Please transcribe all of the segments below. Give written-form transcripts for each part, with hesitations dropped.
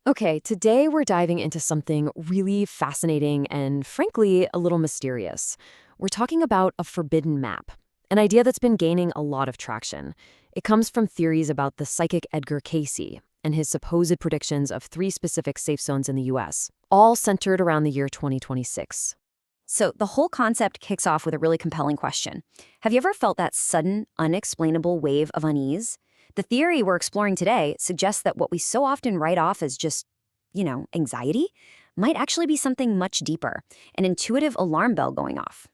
Okay, today we're diving into something really fascinating and, frankly, a little mysterious. We're talking about a forbidden map, an idea that's been gaining a lot of traction. It comes from theories about the psychic Edgar Cayce and his supposed predictions of three specific safe zones in the US, all centered around the year 2026. So the whole concept kicks off with a really compelling question. Have you ever felt that sudden, unexplainable wave of unease? The theory we're exploring today suggests that what we so often write off as just, anxiety, might actually be something much deeper, an intuitive alarm bell going off.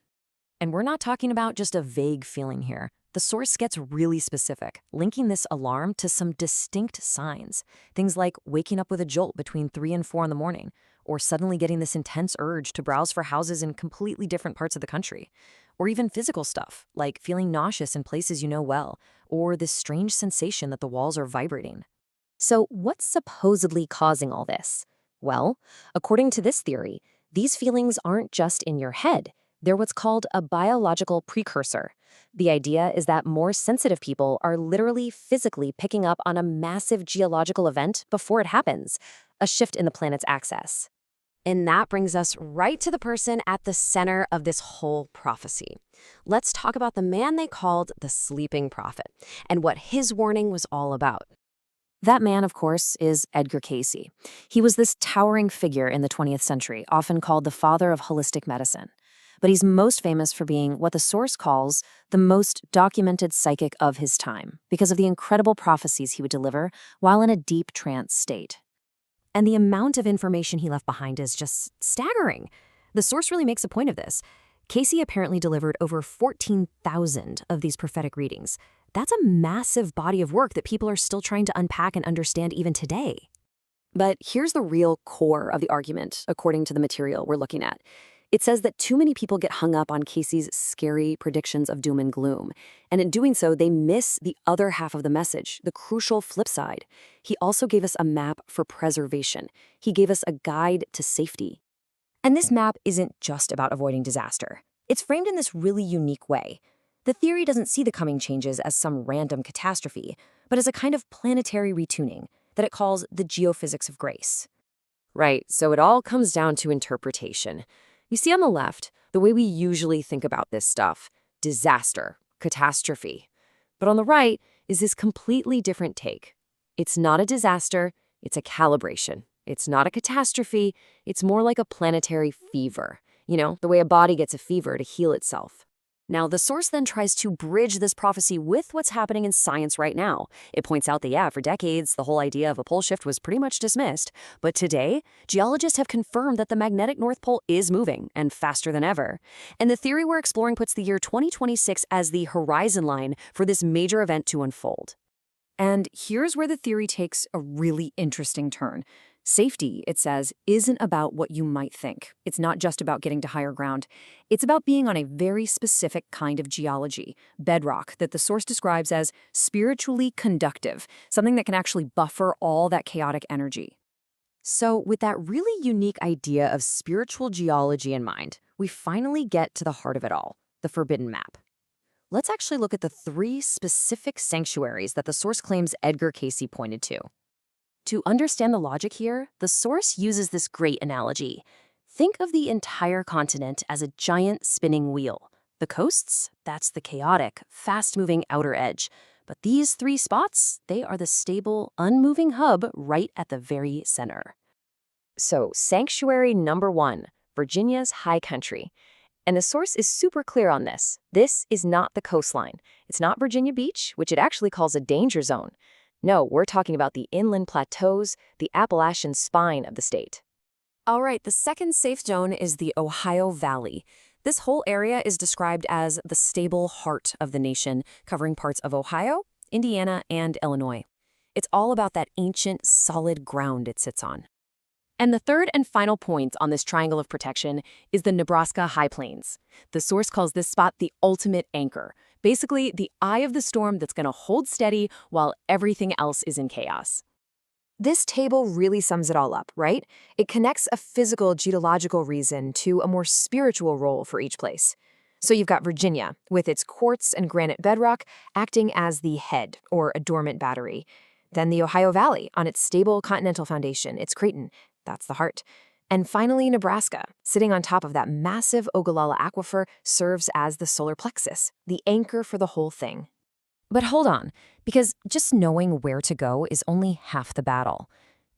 And we're not talking about just a vague feeling here. The source gets really specific, linking this alarm to some distinct signs. Things like waking up with a jolt between 3 and 4 in the morning, or suddenly getting this intense urge to browse for houses in completely different parts of the country. Or even physical stuff, like feeling nauseous in places you know well, or this strange sensation that the walls are vibrating. So what's supposedly causing all this? Well, according to this theory, these feelings aren't just in your head. They're what's called a biological precursor. The idea is that more sensitive people are literally physically picking up on a massive geological event before it happens, a shift in the planet's axis. And that brings us right to the person at the center of this whole prophecy. Let's talk about the man they called the sleeping prophet and what his warning was all about. That man, of course, is Edgar Cayce. He was this towering figure in the 20th century, often called the father of holistic medicine. But he's most famous for being what the source calls the most documented psychic of his time, because of the incredible prophecies he would deliver while in a deep trance state. And the amount of information he left behind is just staggering. The source really makes a point of this. Cayce apparently delivered over 14,000 of these prophetic readings. That's a massive body of work that people are still trying to unpack and understand even today. But here's the real core of the argument, according to the material we're looking at. It says that too many people get hung up on Cayce's scary predictions of doom and gloom, and in doing so, they miss the other half of the message, the crucial flip side. He also gave us a map for preservation. He gave us a guide to safety. And this map isn't just about avoiding disaster. It's framed in this really unique way. The theory doesn't see the coming changes as some random catastrophe, but as a kind of planetary retuning that it calls the geophysics of grace. Right, so it all comes down to interpretation. You see on the left, the way we usually think about this stuff, disaster, catastrophe. But on the right is this completely different take. It's not a disaster, it's a calibration. It's not a catastrophe, it's more like a planetary fever. You know, the way a body gets a fever to heal itself. Now, the source then tries to bridge this prophecy with what's happening in science right now. It points out that, yeah, for decades, the whole idea of a pole shift was pretty much dismissed. But today, geologists have confirmed that the magnetic North Pole is moving, and faster than ever. And the theory we're exploring puts the year 2026 as the horizon line for this major event to unfold. And here's where the theory takes a really interesting turn. Safety, it says, isn't about what you might think. It's not just about getting to higher ground. It's about being on a very specific kind of geology, bedrock, that the source describes as spiritually conductive, something that can actually buffer all that chaotic energy. So, with that really unique idea of spiritual geology in mind, we finally get to the heart of it all, the forbidden map. Let's actually look at the three specific sanctuaries that the source claims Edgar Cayce pointed to. To understand the logic here, the source uses this great analogy. Think of the entire continent as a giant spinning wheel. The coasts, that's the chaotic, fast-moving outer edge. But these three spots, they are the stable, unmoving hub right at the very center. So, sanctuary number 1, Virginia's high country. And the source is super clear on this. This is not the coastline. It's not Virginia Beach, which it actually calls a danger zone. No, we're talking about the inland plateaus, the Appalachian spine of the state. All right, the second safe zone is the Ohio Valley. This whole area is described as the stable heart of the nation, covering parts of Ohio, Indiana, and Illinois. It's all about that ancient, solid ground it sits on. And the third and final point on this triangle of protection is the Nebraska High Plains. The source calls this spot the ultimate anchor, basically the eye of the storm that's going to hold steady while everything else is in chaos. This table really sums it all up, right? It connects a physical geological reason to a more spiritual role for each place. So you've got Virginia, with its quartz and granite bedrock, acting as the head, or a dormant battery. Then the Ohio Valley on its stable continental foundation, its Creighton, that's the heart. And finally, Nebraska, sitting on top of that massive Ogallala aquifer, serves as the solar plexus, the anchor for the whole thing. But hold on, because just knowing where to go is only half the battle.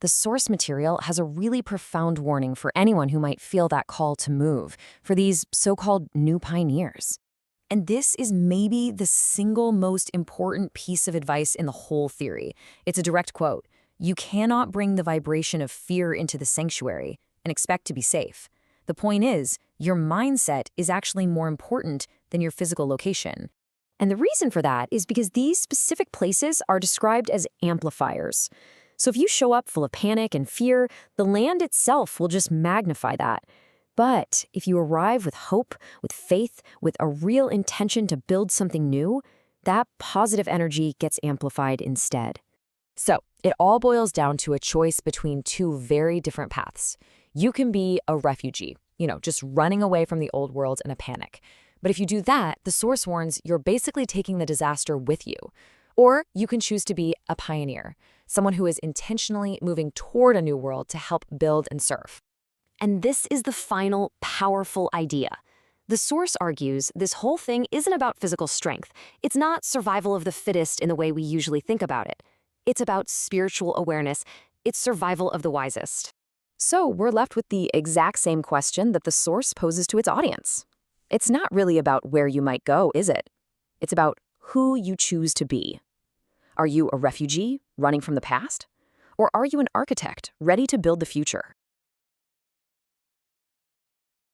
The source material has a really profound warning for anyone who might feel that call to move, for these so-called new pioneers. And this is maybe the single most important piece of advice in the whole theory. It's a direct quote. You cannot bring the vibration of fear into the sanctuary and expect to be safe. The point is, your mindset is actually more important than your physical location. And the reason for that is because these specific places are described as amplifiers. So if you show up full of panic and fear, the land itself will just magnify that. But if you arrive with hope, with faith, with a real intention to build something new, that positive energy gets amplified instead. So it all boils down to a choice between two very different paths. You can be a refugee, just running away from the old world in a panic. But if you do that, the source warns you're basically taking the disaster with you. Or you can choose to be a pioneer, someone who is intentionally moving toward a new world to help build and serve. And this is the final, powerful idea. The source argues this whole thing isn't about physical strength. It's not survival of the fittest in the way we usually think about it. It's about spiritual awareness. It's survival of the wisest. So we're left with the exact same question that the source poses to its audience. It's not really about where you might go, is it? It's about who you choose to be. Are you a refugee running from the past? Or are you an architect ready to build the future?